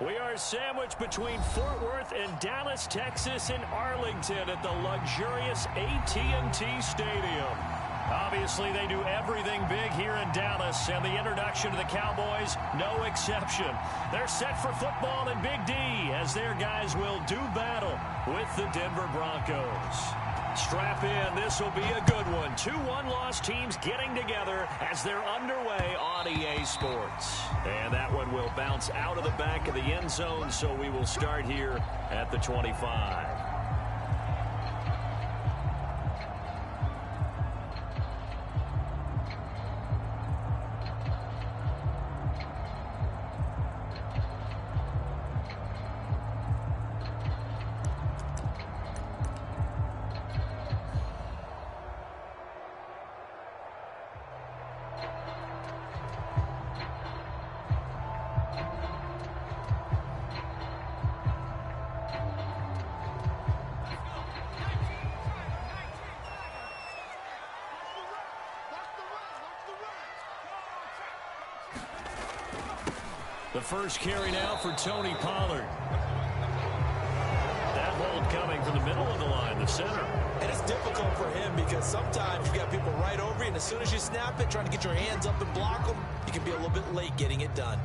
We are sandwiched between Fort Worth and Dallas, Texas, and Arlington at the luxurious AT&T Stadium. Obviously, they do everything big here in Dallas, and the introduction to the Cowboys, no exception. They're set for football in Big D as their guys will do battle with the Denver Broncos. Strap in, this will be a good one. 2 one-loss teams getting together as they're underway on EA Sports. And that one will bounce out of the back of the end zone, so we will start here at the 25. The first carry now for Tony Pollard. That hold coming from the middle of the line, the center. And it's difficult for him because sometimes you've got people right over you, and as soon as you snap it, trying to get your hands up and block them, you can be a little bit late getting it done.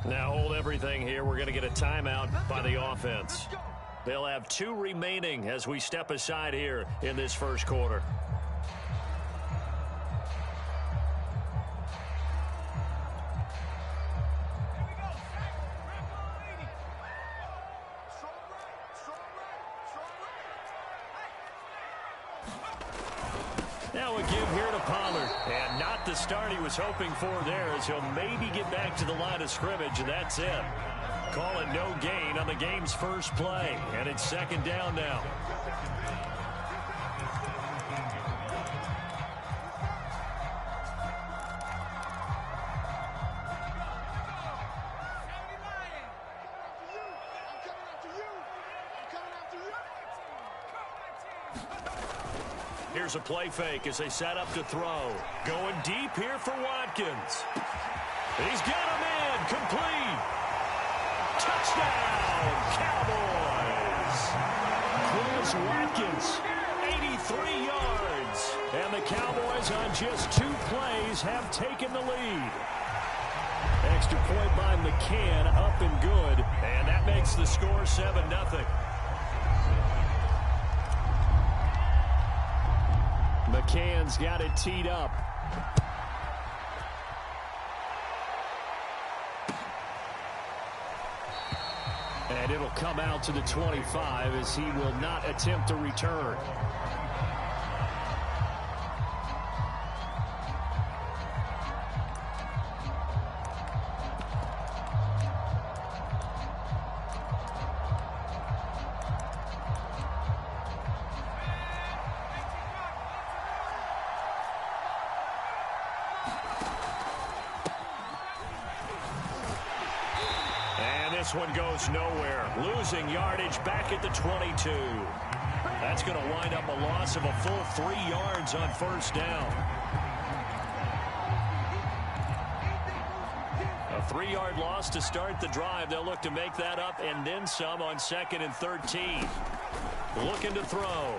Now hold everything here. We're going to get a timeout by the offense. They'll have 2 remaining as we step aside here in this first quarter. Now a give here to Pollard. And not the start he was hoping for there, as he'll maybe get back to the line of scrimmage, and that's it. Call it no gain on the game's first play, and it's second down now. Here's a play fake as they set up to throw. Going deep here for Watkins. He's got him in, complete. Touchdown, Cowboys! Chris Watkins, 83 yards. And the Cowboys on just 2 plays have taken the lead. Extra point by McCann, up and good. And that makes the score 7-0. McCann's got it teed up. And it'll come out to the 25 as he will not attempt to return. This one goes nowhere. Losing yardage back at the 22. That's going to wind up a loss of a full 3 yards on first down. A 3-yard loss to start the drive. They'll look to make that up and then some on 2nd and 13. Looking to throw.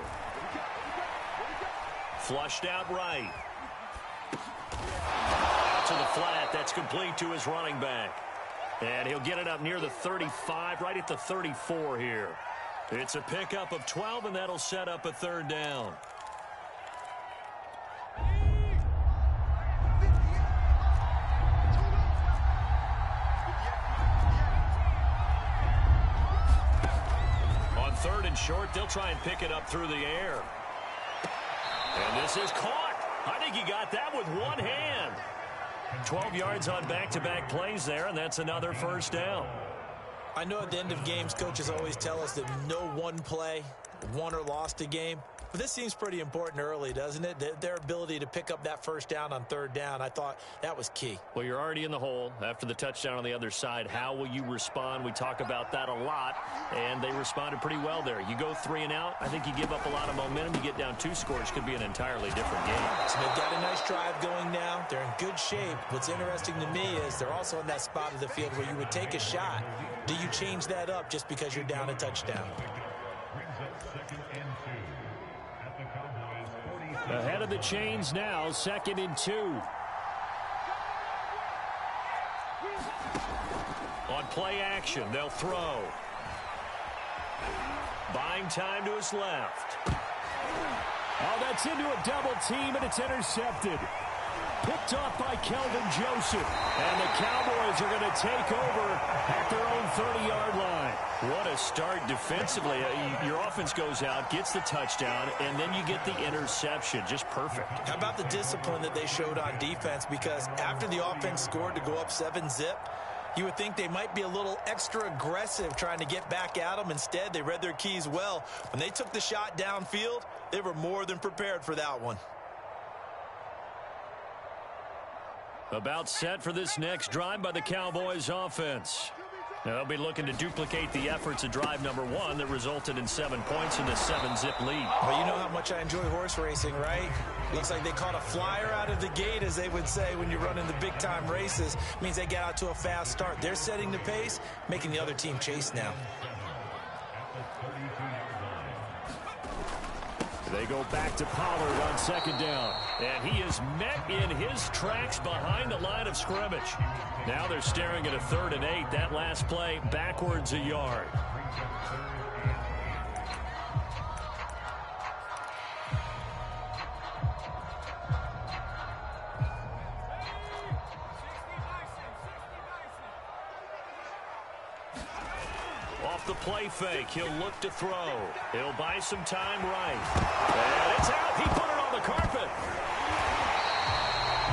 Flushed out right. Out to the flat. That's complete to his running back. And he'll get it up near the 35, right at the 34 here. It's a pickup of 12, and that'll set up a 3rd down. On 3rd and short, they'll try and pick it up through the air. And this is caught. I think he got that with one hand. 12 yards on back-to-back plays there, and that's another first down. I know at the end of games, coaches always tell us that no one play won or lost a game. But this seems pretty important early, doesn't it? Their ability to pick up that first down on third down, I thought that was key. Well, you're already in the hole after the touchdown on the other side. How will you respond? We talk about that a lot, and they responded pretty well there. You go 3 and out, I think you give up a lot of momentum. You get down 2 scores, could be an entirely different game. So they've got a nice drive going now. They're in good shape. What's interesting to me is they're also in that spot of the field where you would take a shot. Do you change that up just because you're down a touchdown? Ahead of the chains now, 2nd and 2. On play action, they'll throw. Buying time to his left. Oh, that's into a double team, and it's intercepted. Picked off by Kelvin Joseph. And the Cowboys are going to take over at their own 30-yard line. What a start defensively. Your offense goes out, gets the touchdown, and then you get the interception. Just perfect. How about the discipline that they showed on defense? Because after the offense scored to go up 7-zip, you would think they might be a little extra aggressive trying to get back at them. Instead, they read their keys well. When they took the shot downfield, they were more than prepared for that one. About set for this next drive by the Cowboys offense. Now they'll be looking to duplicate the efforts of drive number 1 that resulted in 7 points in the 7-zip lead. Well, you know how much I enjoy horse racing, right? Looks like they caught a flyer out of the gate, as they would say when you're running the big-time races. It means they get out to a fast start. They're setting the pace, making the other team chase now. They go back to Pollard on 2nd down. And he is met in his tracks behind the line of scrimmage. Now they're staring at a 3rd and 8. That last play backwards a yard. Off the play fake, he'll look to throw. He'll buy some time right. And it's out. He put it on the carpet.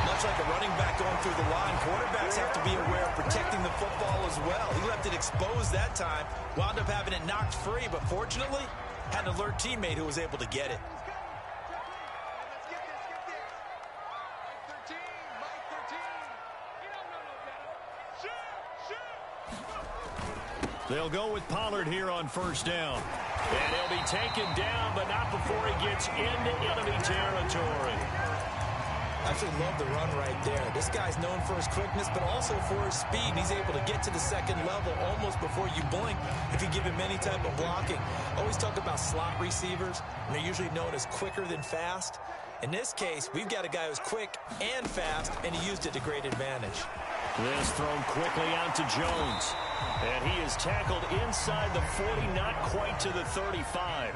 Much like a running back going through the line, quarterbacks have to be aware of protecting the football as well. He left it exposed that time, wound up having it knocked free, but fortunately, had an alert teammate who was able to get it. They'll go with Pollard here on 1st down. And he'll be taken down, but not before he gets into enemy territory. I actually love the run right there. This guy's known for his quickness, but also for his speed. And he's able to get to the 2nd level almost before you blink if you give him any type of blocking. Always talk about slot receivers, and they're usually known as quicker than fast. In this case, we've got a guy who's quick and fast, and he used it to great advantage. This thrown quickly out to Jones. And he is tackled inside the 40, not quite to the 35.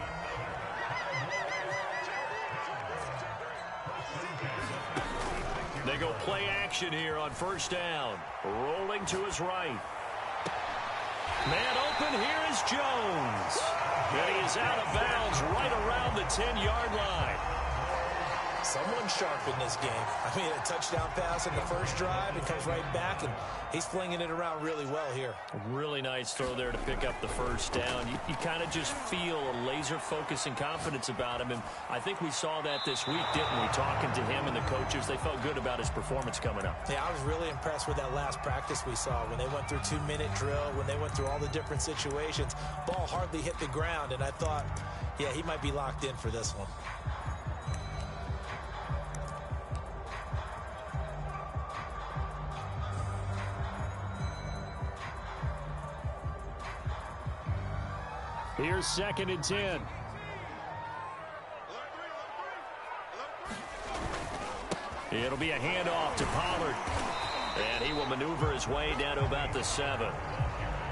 They go play action here on 1st down. Rolling to his right. Man open, here is Jones. And he is out of bounds right around the 10-yard line. Someone sharp in this game. I mean, a touchdown pass in the first drive, and comes right back, and he's flinging it around really well here. Really nice throw there to pick up the 1st down. You kind of just feel a laser focus and confidence about him, and I think we saw that this week, didn't we? Talking to him and the coaches, they felt good about his performance coming up. Yeah, I was really impressed with that last practice we saw when they went through 2-minute drill, when they went through all the different situations. Ball hardly hit the ground, and I thought, yeah, he might be locked in for this one. Here's 2nd and 10. It'll be a handoff to Pollard. And he will maneuver his way down to about the 7.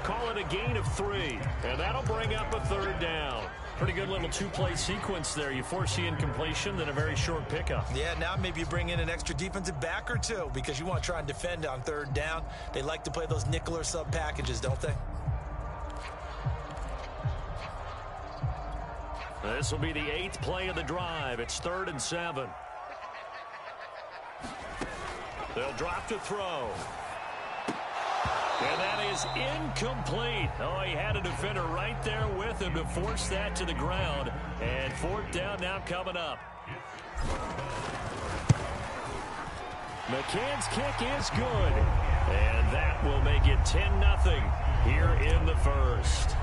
Call it a gain of 3. And that'll bring up a 3rd down. Pretty good little 2-play sequence there. You force the incompletion, then a very short pickup. Yeah, now maybe you bring in an extra defensive back or 2 because you want to try and defend on 3rd down. They like to play those nickel or sub packages, don't they? This will be the 8th play of the drive. It's 3rd and 7. They'll drop to throw. And that is incomplete. Oh, he had a defender right there with him to force that to the ground. And fourth down now coming up. McCann's kick is good. And that will make it 10-0 here in the first.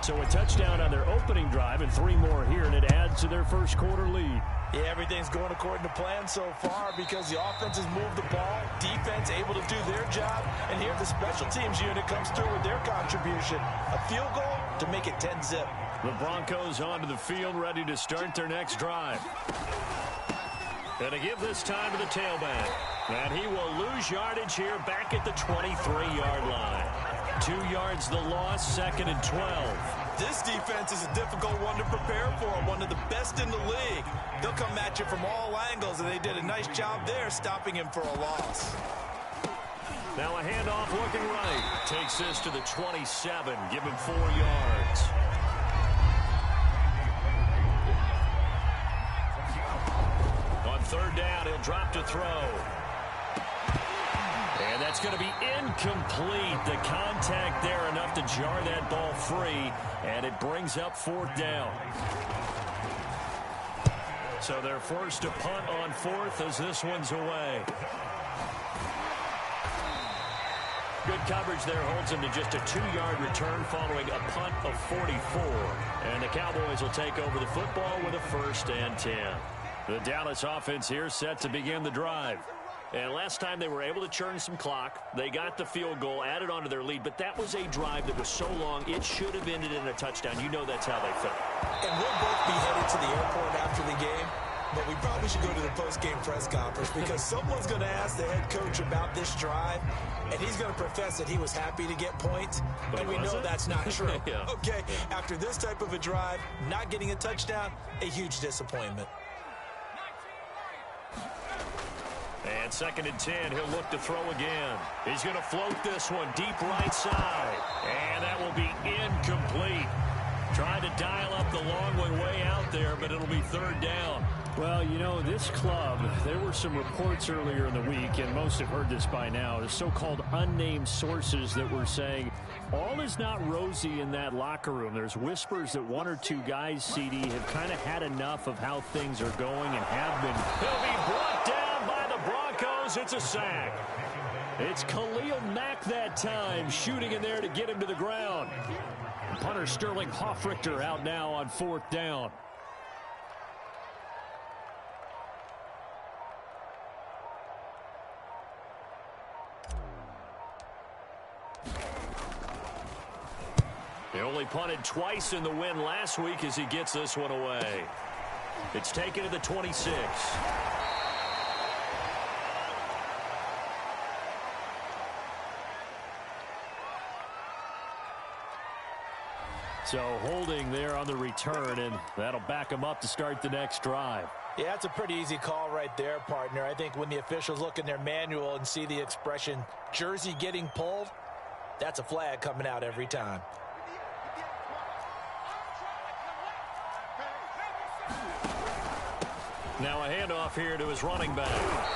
So a touchdown on their opening drive and 3 more here, and it adds to their first quarter lead. Yeah, everything's going according to plan so far because the offense has moved the ball, defense able to do their job, and here the special teams unit comes through with their contribution. A field goal to make it 10-zip. The Broncos onto the field, ready to start their next drive. And to give this time to the tailback. And he will lose yardage here back at the 23-yard line. 2 yards the loss, 2nd and 12. This defense is a difficult one to prepare for, one of the best in the league. They'll come at you from all angles, and they did a nice job there stopping him for a loss. Now a handoff looking right. Takes this to the 27, give him 4 yards. On 3rd down, he'll drop to throw. And that's going to be incomplete. The contact there enough to jar that ball free, and it brings up 4th down. So they're forced to punt on 4th as this one's away. Good coverage there holds him to just a 2-yard return following a punt of 44. And the Cowboys will take over the football with a 1st and 10. The Dallas offense here set to begin the drive. And last time they were able to churn some clock. They got the field goal, added on to their lead. But that was a drive that was so long, it should have ended in a touchdown. You know that's how they felt. And we'll both be headed to the airport after the game. But we probably should go to the post-game press conference because someone's going to ask the head coach about this drive. And he's going to profess that he was happy to get points. But and we know that's not true. Yeah. Okay, after this type of a drive, not getting a touchdown, a huge disappointment. And 2nd and 10, he'll look to throw again. He's going to float this one deep right side. And that will be incomplete. Trying to dial up the long one way out there, but it'll be 3rd down. Well, you know, this club, there were some reports earlier in the week, and most have heard this by now, the so-called unnamed sources that were saying all is not rosy in that locker room. There's whispers that 1 or 2 guys, CD, have kind of had enough of how things are going and have been. He'll be brought down by the Broncos. It's a sack. It's Khalil Mack that time, shooting in there to get him to the ground. Punter Sterling Hoffrichter out now on 4th down. He only punted twice in the win last week as he gets this one away. It's taken to the 26. So holding there on the return, and that'll back him up to start the next drive. Yeah, that's a pretty easy call right there, partner. I think when the officials look in their manual and see the expression jersey getting pulled, that's a flag coming out every time. Now a handoff here to his running back.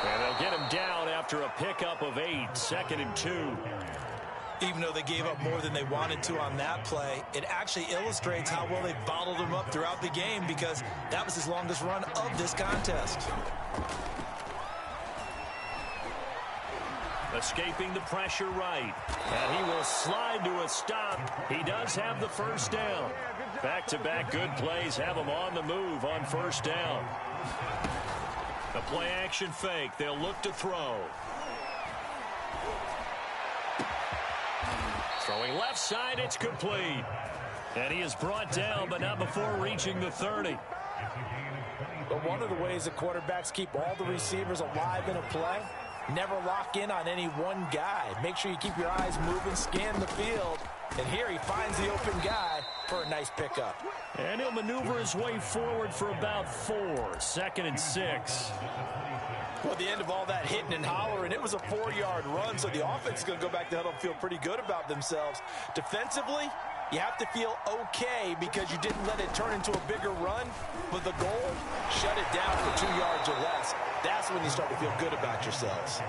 And they'll get him down after a pickup of 8, 2nd and 2. Even though they gave up more than they wanted to on that play, it actually illustrates how well they bottled him up throughout the game because that was his longest run of this contest. Escaping the pressure right. And he will slide to a stop. He does have the 1st down. Back-to-back good plays have him on the move on 1st down. The play-action fake. They'll look to throw. Throwing left side, it's complete. And he is brought down, but not before reaching the 30. But one of the ways that quarterbacks keep all the receivers alive in a play, never lock in on any one guy. Make sure you keep your eyes moving, scan the field. And here he finds the open guy for a nice pickup. And he'll maneuver his way forward for about 4, 2nd and 6. Well, at the end of all that hitting and hollering, it was a 4-yard run, so the offense is going to go back to huddle and feel pretty good about themselves. Defensively, you have to feel okay because you didn't let it turn into a bigger run. But the goal, shut it down for 2 yards or less. That's when you start to feel good about yourselves.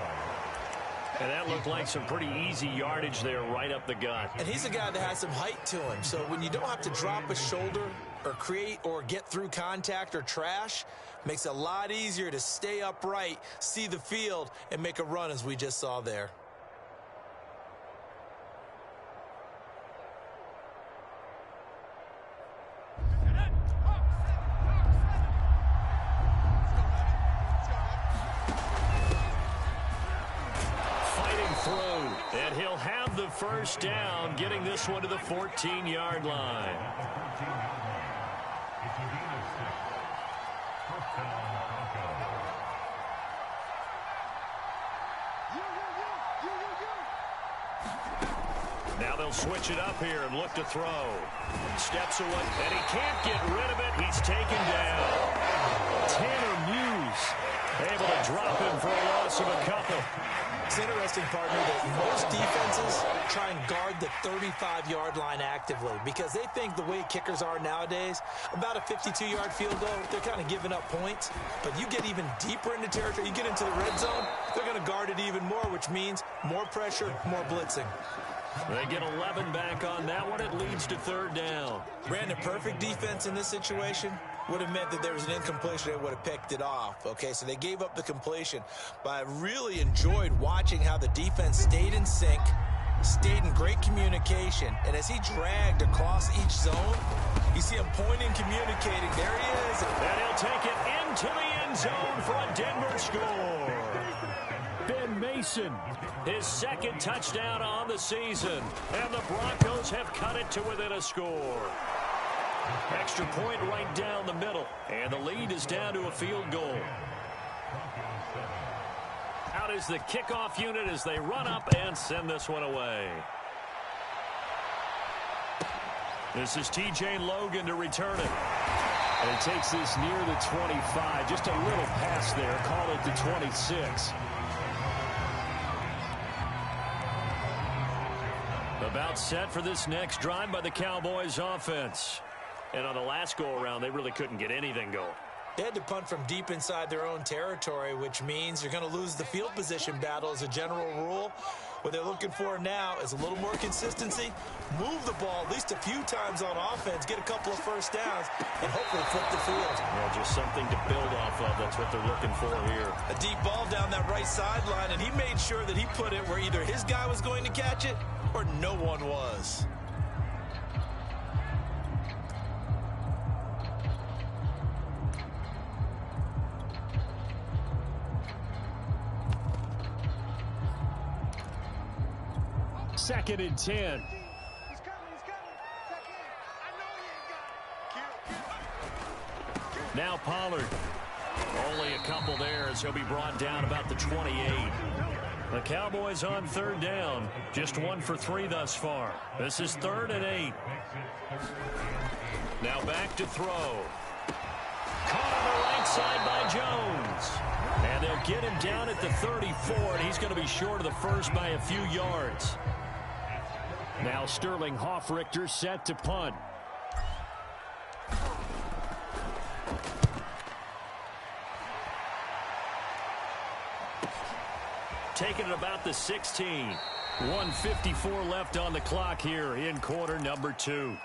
And that looked like some pretty easy yardage there right up the gut. And he's a guy that has some height to him. So when you don't have to drop a shoulder or create or get through contact or trash, makes it a lot easier to stay upright, see the field, and make a run as we just saw there. And he'll have the first down, getting this one to the 14-yard line. Now they'll switch it up here and look to throw. Steps away, and he can't get rid of it. He's taken down. Tanner Muse able to drop him for a loss of a couple. It's interesting, partner, that most defenses try and guard the 35-yard line actively because they think the way kickers are nowadays, about a 52-yard field goal, they're kind of giving up points. But you get even deeper into territory, you get into the red zone, they're going to guard it even more, which means more pressure, more blitzing. They get 11 back on that one. It leads to third down. Brandon, perfect defense in this situation would have meant that there was an incompletion. They would have picked it off. Okay, so they gave up the completion. But I really enjoyed watching how the defense stayed in sync, stayed in great communication. And as he dragged across each zone, you see him pointing, communicating. There he is. And he'll take it into the end zone for a Denver score. Ben Mason, his second touchdown on the season. And the Broncos have cut it to within a score. Extra point right down the middle. And the lead is down to a field goal. Out is the kickoff unit as they run up and send this one away. This is T.J. Logan to return it. And he takes this near the 25. Just a little pass there. Call it the 26. About set for this next drive by the Cowboys offense. And on the last go-around, they really couldn't get anything going. They had to punt from deep inside their own territory, which means you're going to lose the field position battle as a general rule. What they're looking for now is a little more consistency, move the ball at least a few times on offense, get a couple of first downs, and hopefully flip the field. Yeah, just something to build off of. That's what they're looking for here. A deep ball down that right sideline, and he made sure that he put it where either his guy was going to catch it or no one was. Second and 10. He's coming. Second. I know he ain't got it. Now Pollard. Only a couple there as he'll be brought down about the 28. The Cowboys on third down. Just 1 for 3 thus far. This is 3rd and 8. Now back to throw. Caught on the right side by Jones. And they'll get him down at the 34, and he's going to be short of the first by a few yards. Now Sterling Hoffrichter set to punt. Taking it about the 16. 1:54 left on the clock here in quarter number 2.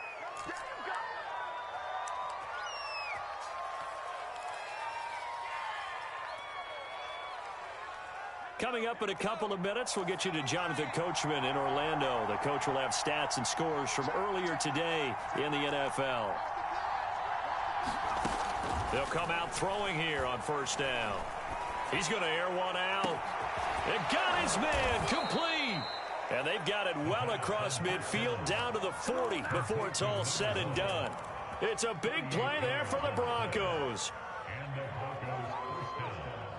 Coming up in a couple of minutes, we'll get you to Jonathan Coachman in Orlando. The coach will have stats and scores from earlier today in the NFL. They'll come out throwing here on first down. He's going to air one out. And got his man complete. And they've got it well across midfield down to the 40 before it's all said and done. It's a big play there for the Broncos.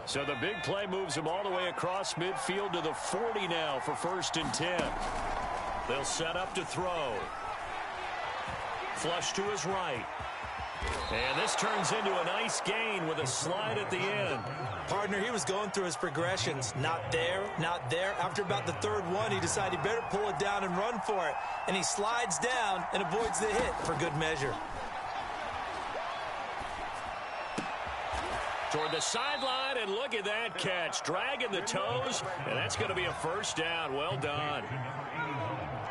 So the big play moves him all the way across midfield to the 40 now for 1st and 10. They'll set up to throw. Flush to his right. And this turns into a nice gain with a slide at the end. Partner, he was going through his progressions. Not there, not there. After about the 3rd one, he decided he better pull it down and run for it. And he slides down and avoids the hit for good measure. Toward the sideline, and look at that catch. Dragging the toes, and that's going to be a first down. Well done.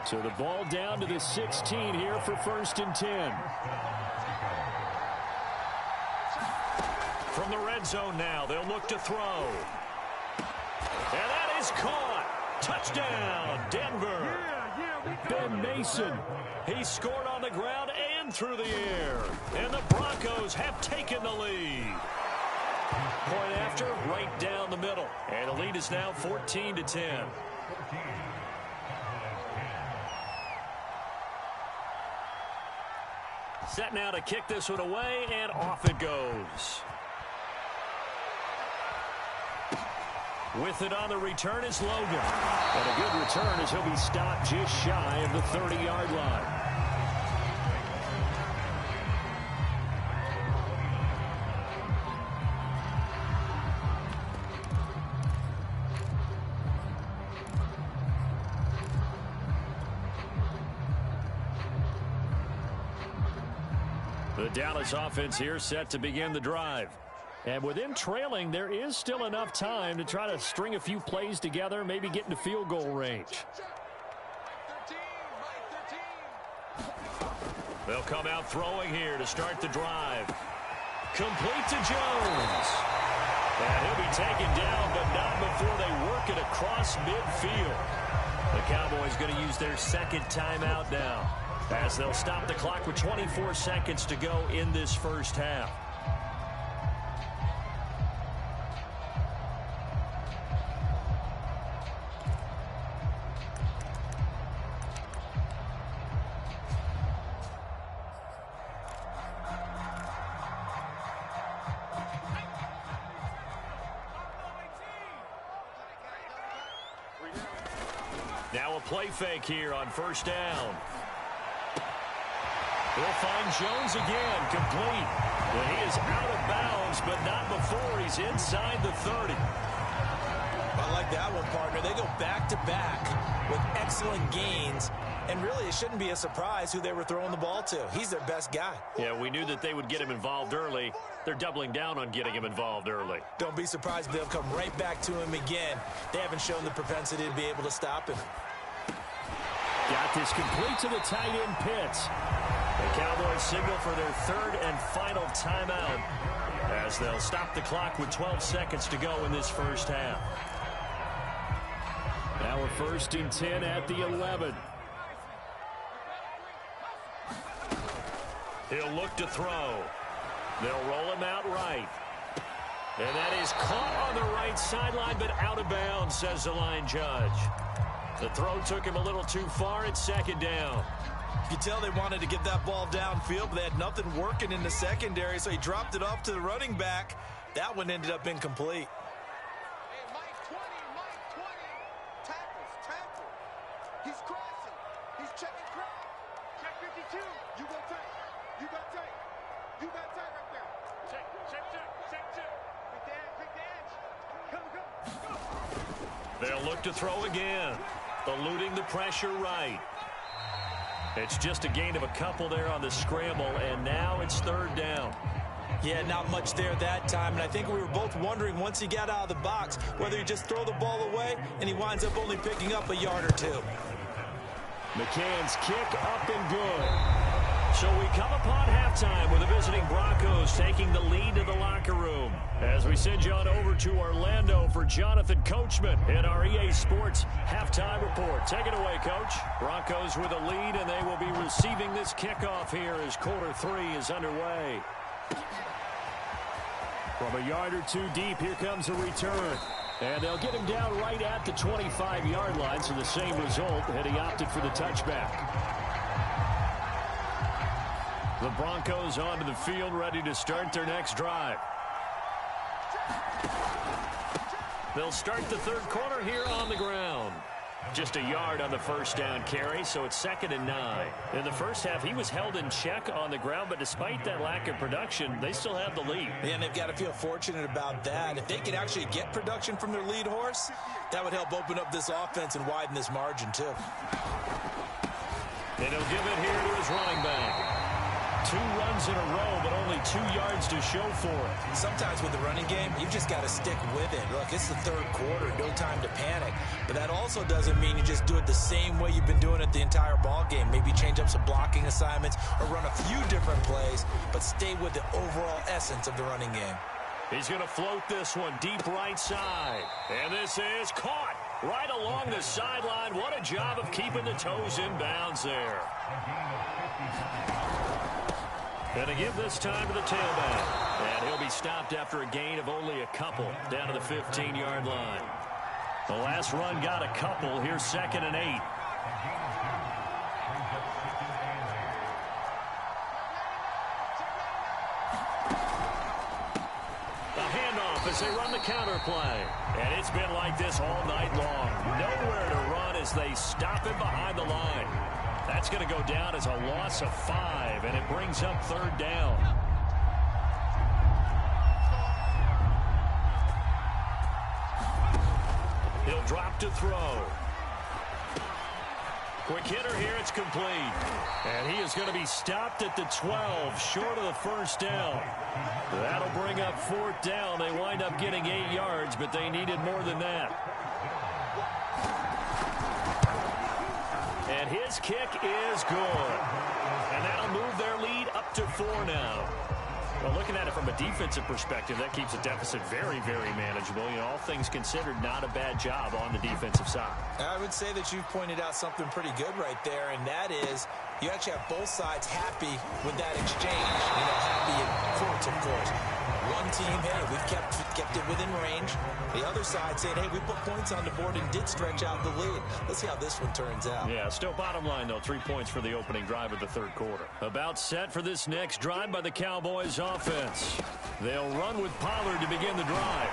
So the ball down to the 16 here for 1st and 10. From the red zone now, they'll look to throw. And that is caught. Touchdown, Denver. Ben Mason. He scored on the ground and through the air. And the Broncos have taken the lead. Point after, right down the middle. And the lead is now 14-10. Set now to kick this one away, and off it goes. With it on the return is Logan. And a good return as he'll be stopped just shy of the 30-yard line. The Dallas offense here set to begin the drive. And with them trailing, there is still enough time to try to string a few plays together, maybe get into field goal range. They'll come out throwing here to start the drive. Complete to Jones. And he'll be taken down, but not before they work it across midfield. The Cowboys going to use their second timeout now, as they'll stop the clock with 24 seconds to go in this first half. Now a play fake here on first down. They'll find Jones again, complete. Well, he is out of bounds, but not before he's inside the 30. I like that one, partner. They go back-to-back with excellent gains, and really it shouldn't be a surprise who they were throwing the ball to. He's their best guy. Yeah, we knew that they would get him involved early. They're doubling down on getting him involved early. Don't be surprised if they'll come right back to him again. They haven't shown the propensity to be able to stop him. Got this complete to the tight end, Pitts. The Cowboys signal for their third and final timeout, as they'll stop the clock with 12 seconds to go in this first half. Now a 1st and 10 at the 11. He'll look to throw. They'll roll him out right. And that is caught on the right sideline, but out of bounds, says the line judge. The throw took him a little too far. It's second down. You can tell they wanted to get that ball downfield, but they had nothing working in the secondary, so he dropped it off to the running back. That one ended up incomplete. Hey, Mike 20. Tackle. He's crossing. He's checking crowd. Check 52. You go tight. You got tight right there. Check two. Pick the edge. Come. They'll look to throw again. Eluding the pressure right. It's just a gain of a couple there on the scramble, and now it's third down. Yeah, not much there that time, and I think we were both wondering once he got out of the box whether he just throw the ball away, and he winds up only picking up a yard or two. McCann's kick up and good. So we come upon halftime with the visiting Broncos taking the lead to the locker room, as we send you on over to Orlando for Jonathan Coachman in our EA Sports halftime report. Take it away, Coach. Broncos with a lead, and they will be receiving this kickoff here as quarter 3 is underway. From a yard or two deep, here comes a return. And they'll get him down right at the 25-yard line, so the same result had he opted for the touchback. The Broncos onto the field, ready to start their next drive. They'll start the third quarter here on the ground. Just a yard on the first down carry, so it's 2nd and 9. In the first half, he was held in check on the ground, but despite that lack of production, they still have the lead. And they've got to feel fortunate about that. If they could actually get production from their lead horse, that would help open up this offense and widen this margin, too. And he'll give it here to his running back. 2 runs in a row, but only 2 yards to show for it. Sometimes with the running game, you've just got to stick with it. Look, it's the third quarter, no time to panic. But that also doesn't mean you just do it the same way you've been doing it the entire ball game. Maybe change up some blocking assignments or run a few different plays, but stay with the overall essence of the running game. He's going to float this one deep right side. And this is caught right along the sideline. What a job of keeping the toes in bounds there. And to give this time to the tailback. And he'll be stopped after a gain of only a couple down to the 15-yard line. The last run got a couple. Here's 2nd and 8. As they run the counter play. And it's been like this all night long. Nowhere to run as they stop him behind the line. That's going to go down as a loss of 5, and it brings up 3rd down. He'll drop to throw. Quick hitter here, it's complete. And he is going to be stopped at the 12, short of the 1st down. That'll bring up 4th down. They wind up getting 8 yards, but they needed more than that. And his kick is good. And that'll move their lead up to 4 now. Well, looking at it from a defensive perspective, that keeps the deficit very, very manageable. You know, all things considered, not a bad job on the defensive side. I would say that you've pointed out something pretty good right there, and that is you actually have both sides happy with that exchange. You know, happy in quotes, of course. One team, hey, we've kept it within range. The other side saying, hey, we put points on the board and did stretch out the lead. Let's see how this one turns out. Yeah, still bottom line, though, 3 points for the opening drive of the 3rd quarter. About set for this next drive by the Cowboys offense. They'll run with Pollard to begin the drive.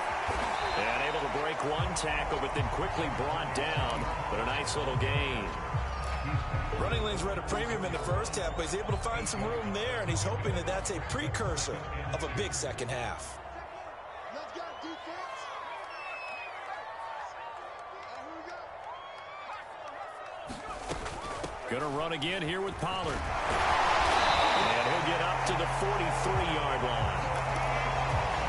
And able to break one tackle, but then quickly brought down. But a nice little gain. Running lanes were at a premium in the first half, but he's able to find some room there, and he's hoping that that's a precursor of a big second half. Let's go, defense. Here we go. Gonna run again here with Pollard. And he'll get up to the 43-yard line.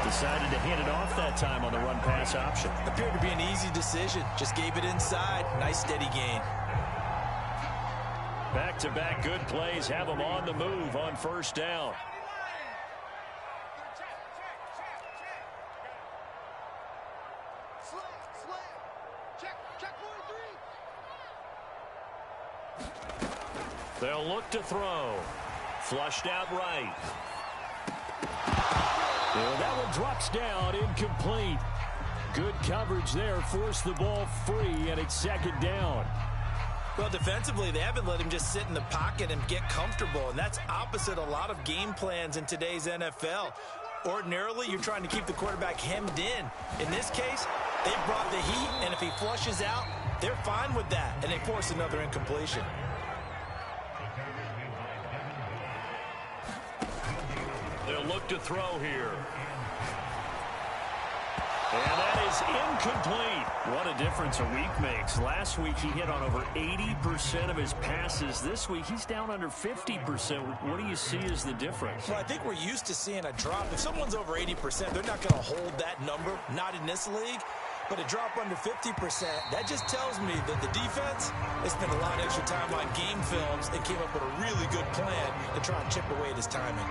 Decided to hand it off that time on the run-pass option. Appeared to be an easy decision. Just gave it inside. Nice steady gain. Back-to-back good plays have them on the move on 1st down. Slam. Check 43. They'll look to throw. Flushed out right. Well, that one drops down, incomplete. Good coverage there, forced the ball free, and it's 2nd down. Well, defensively, they haven't let him just sit in the pocket and get comfortable, and that's opposite a lot of game plans in today's NFL. Ordinarily, you're trying to keep the quarterback hemmed in. In this case, they brought the heat, and if he flushes out, they're fine with that, and they force another incompletion. They'll look to throw here. And that is incomplete. What a difference a week makes. Last week he hit on over 80% of his passes. This week he's down under 50%. What do you see as the difference? Well, I think we're used to seeing a drop. If someone's over 80%, they're not going to hold that number. Not in this league. But a drop under 50%, that just tells me that the defense, they spent a lot of extra time on game films and came up with a really good plan to try and chip away at his timing.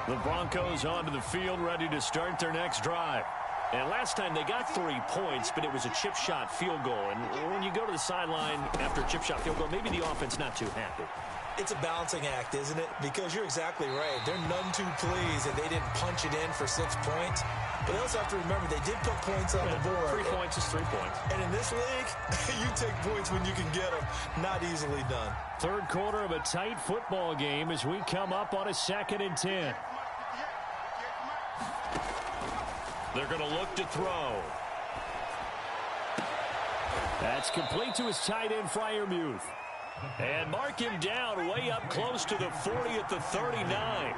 The Broncos onto the field, ready to start their next drive. And last time they got 3 points, but it was a chip shot field goal. And when you go to the sideline after a chip shot field goal, maybe the offense not too happy. It's a balancing act, isn't it? Because you're exactly right. They're none too pleased that they didn't punch it in for 6 points. But they also have to remember they did put points on the board. 3 points is 3 points. And in this league, you take points when you can get them. Not easily done. 3rd quarter of a tight football game as we come up on a 2nd and 10. They're going to look to throw. That's complete to his tight end, Freiermuth. And mark him down way up close to the 40 at the 39.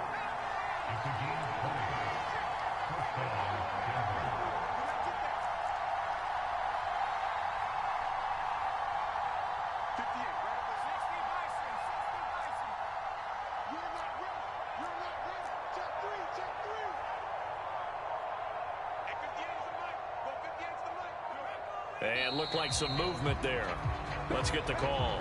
And looked like some movement there. Let's get the call.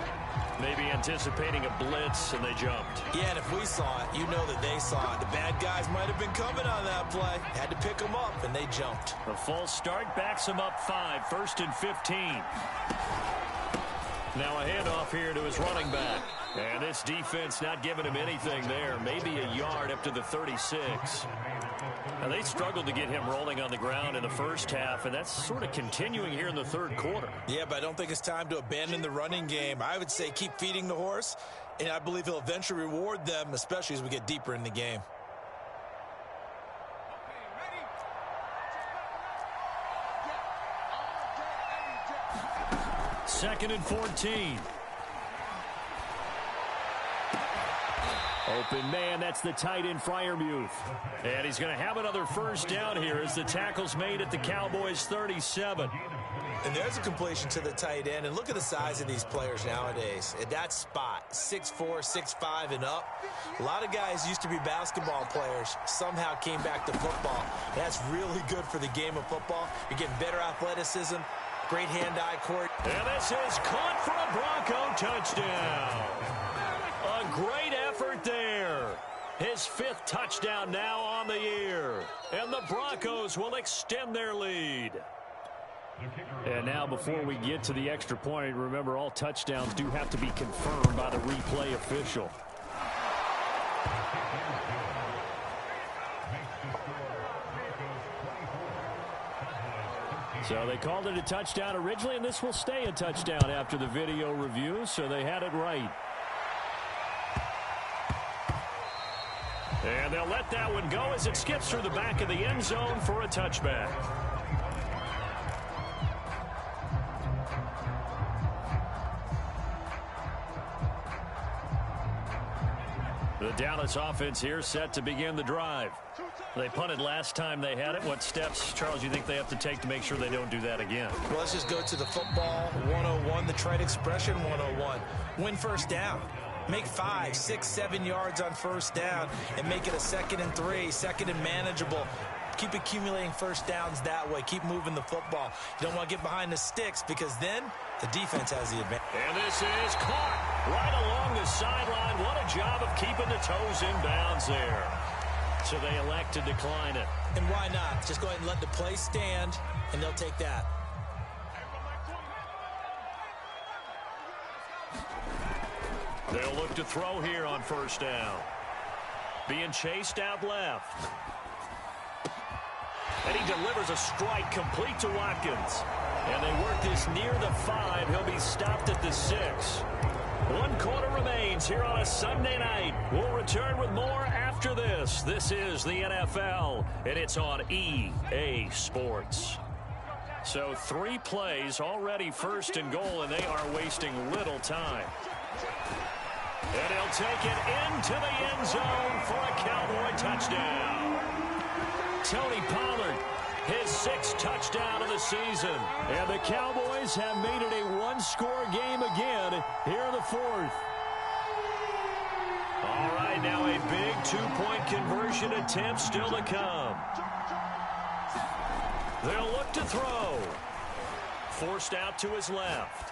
Maybe anticipating a blitz, and they jumped. Yeah, and if we saw it, you know that they saw it. The bad guys might have been coming on that play. Had to pick them up, and they jumped. The false start backs them up 5, 1st and 15. Now a handoff here to his running back. And this defense not giving him anything there. Maybe a yard up to the 36. Now they struggled to get him rolling on the ground in the first half, and that's sort of continuing here in the third quarter. Yeah, but I don't think it's time to abandon the running game. I would say keep feeding the horse, and I believe he'll eventually reward them, especially as we get deeper in the game. Second and 14. Open man, that's the tight end Freiermuth. And he's going to have another first down here as the tackle's made at the Cowboys 37. And there's a completion to the tight end. And look at the size of these players nowadays. At that spot, 6'4", 6'5", and up. A lot of guys used to be basketball players, somehow came back to football. That's really good for the game of football. You're getting better athleticism, great hand-eye court. And this is caught for a Bronco touchdown. A great effort there. His 5th touchdown now on the year. And the Broncos will extend their lead. And now before we get to the extra point, remember all touchdowns do have to be confirmed by the replay official. So they called it a touchdown originally, and this will stay a touchdown after the video review, so they had it right. And they'll let that one go as it skips through the back of the end zone for a touchback. The Dallas offense here set to begin the drive. They punted last time they had it. What steps, Charles, you think they have to take to make sure they don't do that again? Well, let's just go to the football 101, the trade expression 101. Win first down. Make 5, 6, 7 yards on first down and make it a 2nd and 3, 2nd and manageable. Keep accumulating first downs that way. Keep moving the football. You don't want to get behind the sticks because then the defense has the advantage. And this is caught right along the sideline. What a job of keeping the toes in bounds there. So they elect to decline it. And why not? Just go ahead and let the play stand, and they'll take that. They'll look to throw here on first down. Being chased out left. And he delivers a strike complete to Watkins. And they work this near the 5. He'll be stopped at the 6. 1 quarter remains here on a Sunday night. We'll return with more after this. This is the NFL, and it's on EA Sports. So 3 plays already 1st and goal, and they are wasting little time. And he'll take it into the end zone for a Cowboy touchdown. Tony Pollard, his 6th touchdown of the season. And the Cowboys have made it a 1-score game again here in the 4th. All right, now a big 2-point conversion attempt still to come. They'll look to throw. Forced out to his left.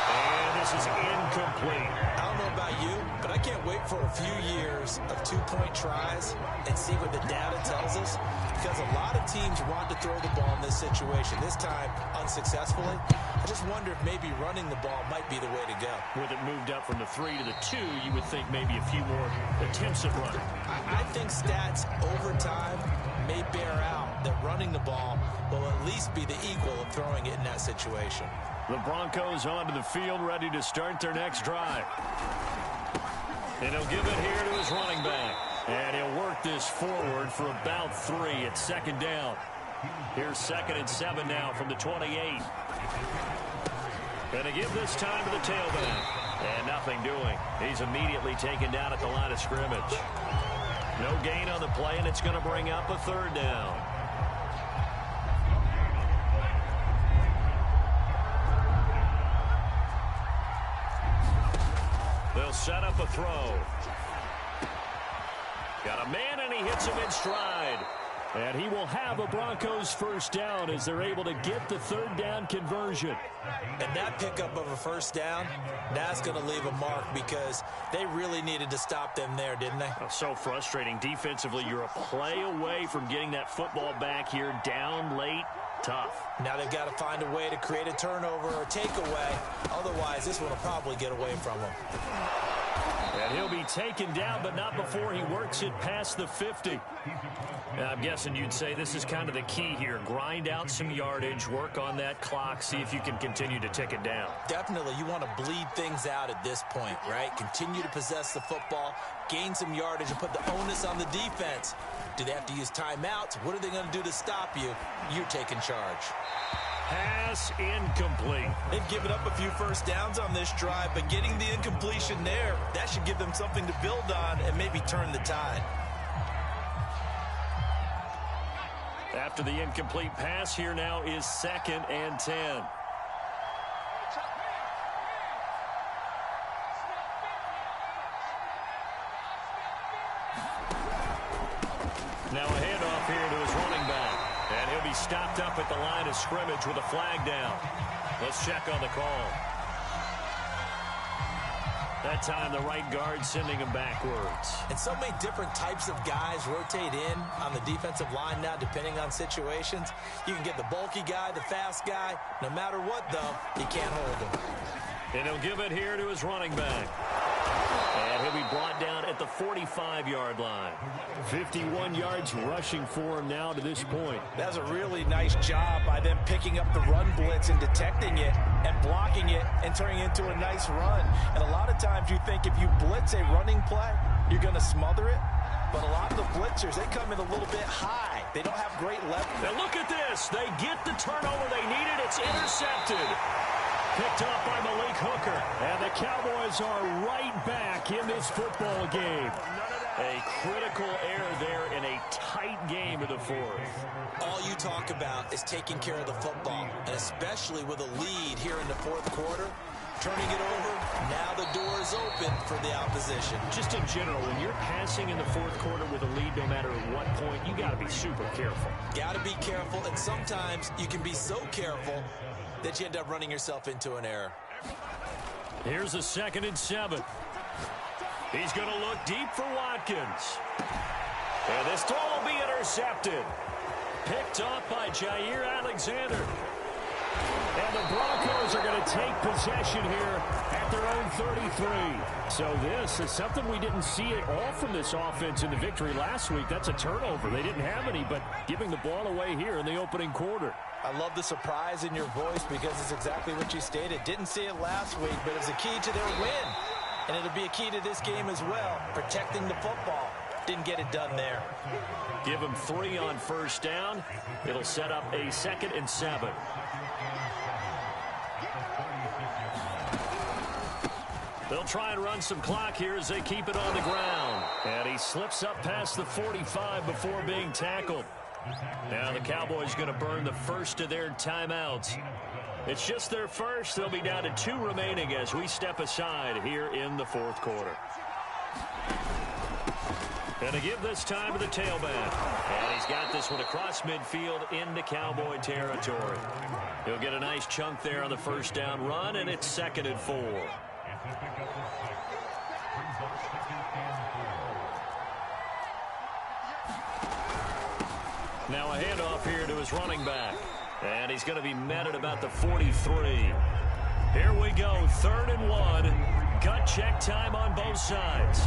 And this is incomplete. I don't know about you, but I can't wait for a few years of 2-point tries and see what the data tells us, because a lot of teams want to throw the ball in this situation. This time, unsuccessfully. I just wonder if maybe running the ball might be the way to go. With it moved up from the 3 to the 2, you would think maybe a few more attempts at running. I think stats over time may bear out that running the ball will at least be the equal of throwing it in that situation. The Broncos onto the field, ready to start their next drive. And he'll give it here to his running back. And he'll work this forward for about 3 at 2nd down. Here's 2nd and 7 now from the 28. Gonna give this time to the tailback. And nothing doing. He's immediately taken down at the line of scrimmage. No gain on the play, and it's going to bring up a 3rd down. They'll set up a throw. Got a man, and he hits him in stride. And he will have a Broncos first down as they're able to get the third down conversion. And that pickup of a first down, that's going to leave a mark because they really needed to stop them there, didn't they? Oh, so frustrating. Defensively, you're a play away from getting that football back here down late. Tough. Now they've got to find a way to create a turnover or takeaway. Otherwise, this one will probably get away from them. And he'll be taken down, but not before he works it past the 50. Now, I'm guessing you'd say this is kind of the key here. Grind out some yardage, work on that clock, see if you can continue to tick it down. Definitely, you want to bleed things out at this point, right? Continue to possess the football, gain some yardage, and put the onus on the defense. Do they have to use timeouts? What are they going to do to stop you? You're taking charge. Pass incomplete. They've given up a few first downs on this drive, but getting the incompletion there, that should give them something to build on and maybe turn the tide. After the incomplete pass, here now is 2nd and 10. Now a handoff here to his running back. And he'll be stopped up at the line of scrimmage with a flag down. Let's check on the call. That time the right guard sending him backwards. And so many different types of guys rotate in on the defensive line now depending on situations. You can get the bulky guy, the fast guy. No matter what, though, you can't hold him. And he'll give it here to his running back. And he'll be brought down at the 45-yard line. 51 yards rushing for him now to this point. That's a really nice job by them picking up the run blitz and detecting it and blocking it and turning it into a nice run. And a lot of times you think if you blitz a running play, you're going to smother it. But a lot of the blitzers, they come in a little bit high. They don't have great leverage. Now look at this. They get the turnover they needed. It's intercepted. Picked off by Malik Hooker. And the Cowboys are right back in this football game. A critical error there in a tight game in the fourth. All you talk about is taking care of the football, and especially with a lead here in the fourth quarter. Turning it over, now the door is open for the opposition. Just in general, when you're passing in the fourth quarter with a lead, no matter at what point, you got to be super careful. Got to be careful, and sometimes you can be so careful that you end up running yourself into an error. Here's a 2nd and 7. He's going to look deep for Watkins. And this throw will be intercepted. Picked off by Jair Alexander. And the Broncos are going to take possession here at their own 33. So this is something we didn't see at all from this offense in the victory last week. That's a turnover. They didn't have any, but giving the ball away here in the opening quarter. I love the surprise in your voice because it's exactly what you stated. Didn't see it last week, but it's a key to their win. And it'll be a key to this game as well, protecting the football. Didn't get it done there. Give them 3 on first down. It'll set up a 2nd and 7. They'll try and run some clock here as they keep it on the ground. And he slips up past the 45 before being tackled. Now the Cowboys going to burn the first of their timeouts. It's just their first. They'll be down to 2 remaining as we step aside here in the fourth quarter. And to give this time to the tailback. And he's got this one across midfield into Cowboy territory. He'll get a nice chunk there on the first down run, and it's 2nd and 4. Now a handoff here to his running back. And he's going to be met at about the 43. Here we go, 3rd and 1. Gut check time on both sides.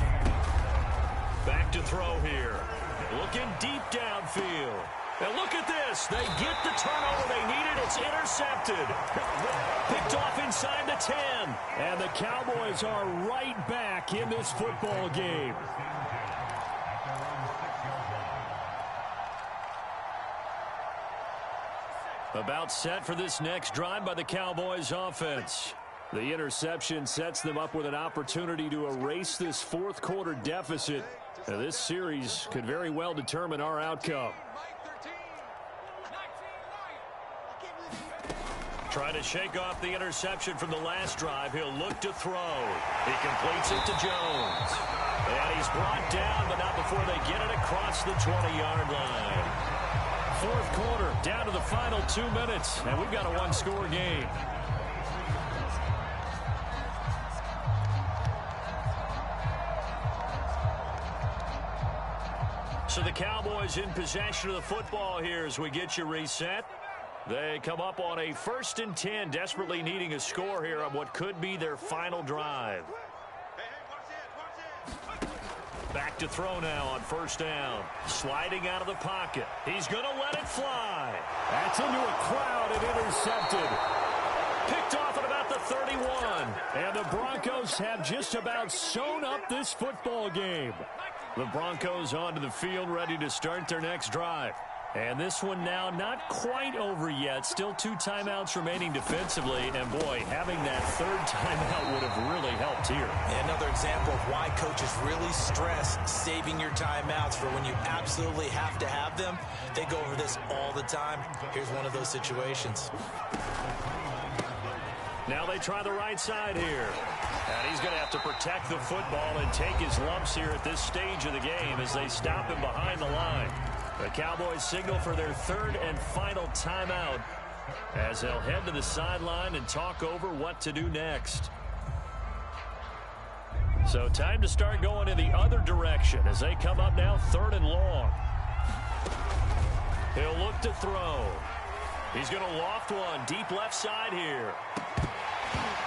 Back to throw here. Looking deep downfield. And look at this. They get the turnover they needed. It's intercepted. Picked off inside the 10. And the Cowboys are right back in this football game. About set for this next drive by the Cowboys offense. The interception sets them up with an opportunity to erase this fourth quarter deficit. Now, this series could very well determine our outcome. Trying to shake off the interception from the last drive. He'll look to throw. He completes it to Jones. And he's brought down, but not before they get it across the 20-yard line. fourth quarter, down to the final 2 minutes, and we've got a one-score game. So the Cowboys in possession of the football here as we get you reset. They come up on a 1st and 10, desperately needing a score here on what could be their final drive. Back to throw now on 1st down. Sliding out of the pocket. He's going to let it fly. That's into a crowd and intercepted. Picked off at about the 31. And the Broncos have just about sewn up this football game. The Broncos onto the field, ready to start their next drive. And this one now not quite over yet. Still 2 timeouts remaining defensively. And, boy, having that 3rd timeout would have really helped here. Another example of why coaches really stress saving your timeouts for when you absolutely have to have them. They go over this all the time. Here's one of those situations. Now they try the right side here. And he's going to have to protect the football and take his lumps here at this stage of the game as they stop him behind the line. The Cowboys signal for their 3rd and final timeout as they'll head to the sideline and talk over what to do next. So time to start going in the other direction as they come up now 3rd and long. He'll look to throw. He's going to loft one deep left side here.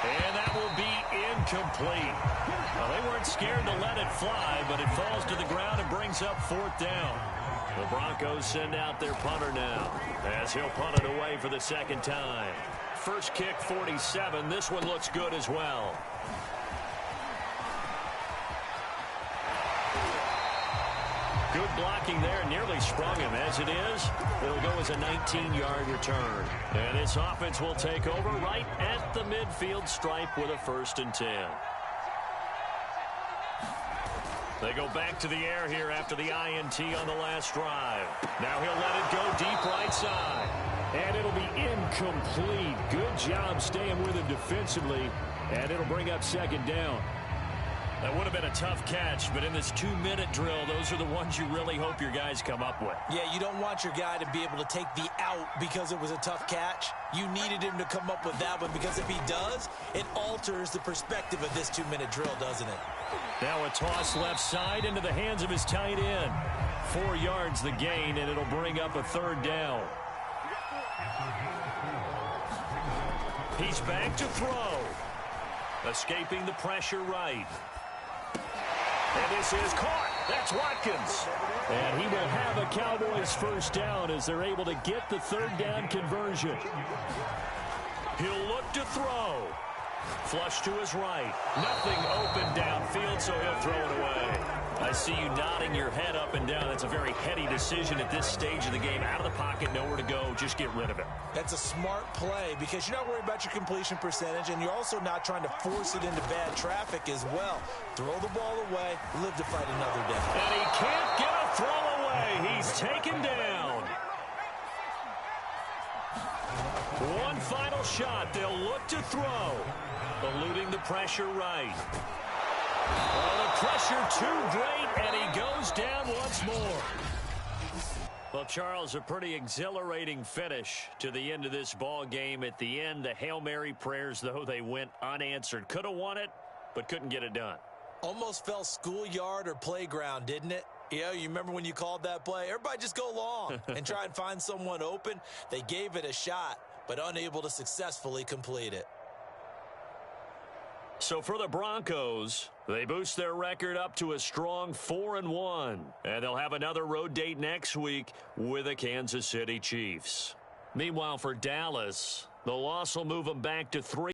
And that will be incomplete. Well, they weren't scared to let it fly, but it falls to the ground and brings up 4th down. The Broncos send out their punter now as he'll punt it away for the 2nd time. First kick, 47. This one looks good as well. Good blocking there. Nearly sprung him. As it is, it'll go as a 19-yard return. And this offense will take over right at the midfield stripe with a 1st and 10. They go back to the air here after the INT on the last drive. Now he'll let it go deep right side. And it'll be incomplete. Good job staying with him defensively. And it'll bring up 2nd down. That would have been a tough catch, but in this 2-minute drill, those are the ones you really hope your guys come up with. Yeah, you don't want your guy to be able to take the out because it was a tough catch. You needed him to come up with that one because if he does, it alters the perspective of this 2-minute drill, doesn't it? Now a toss left side into the hands of his tight end. 4 yards the gain, and it'll bring up a 3rd down. He's back to throw. Escaping the pressure right. And this is caught. That's Watkins. And he will have a Cowboys 1st down as they're able to get the 3rd down conversion. He'll look to throw. Flush to his right. Nothing open downfield, so he'll throw it away. I see you nodding your head up and down. That's a very heady decision at this stage of the game. Out of the pocket, nowhere to go. Just get rid of it. That's a smart play because you're not worried about your completion percentage, and you're also not trying to force it into bad traffic as well. Throw the ball away, live to fight another day. And he can't get a throw away. He's taken down. One final shot. They'll look to throw. Eluding the pressure right. Oh, the pressure too great, and he goes down once more. Well, Charles, a pretty exhilarating finish to the end of this ball game. At the end, the Hail Mary prayers, though, they went unanswered. Could have won it, but couldn't get it done. Almost felt schoolyard or playground, didn't it? You remember when you called that play? Everybody just go long and try and find someone open. They gave it a shot, but unable to successfully complete it. So for the Broncos, they boost their record up to a strong 4-1. And they'll have another road date next week with the Kansas City Chiefs. Meanwhile, for Dallas, the loss will move them back to 3.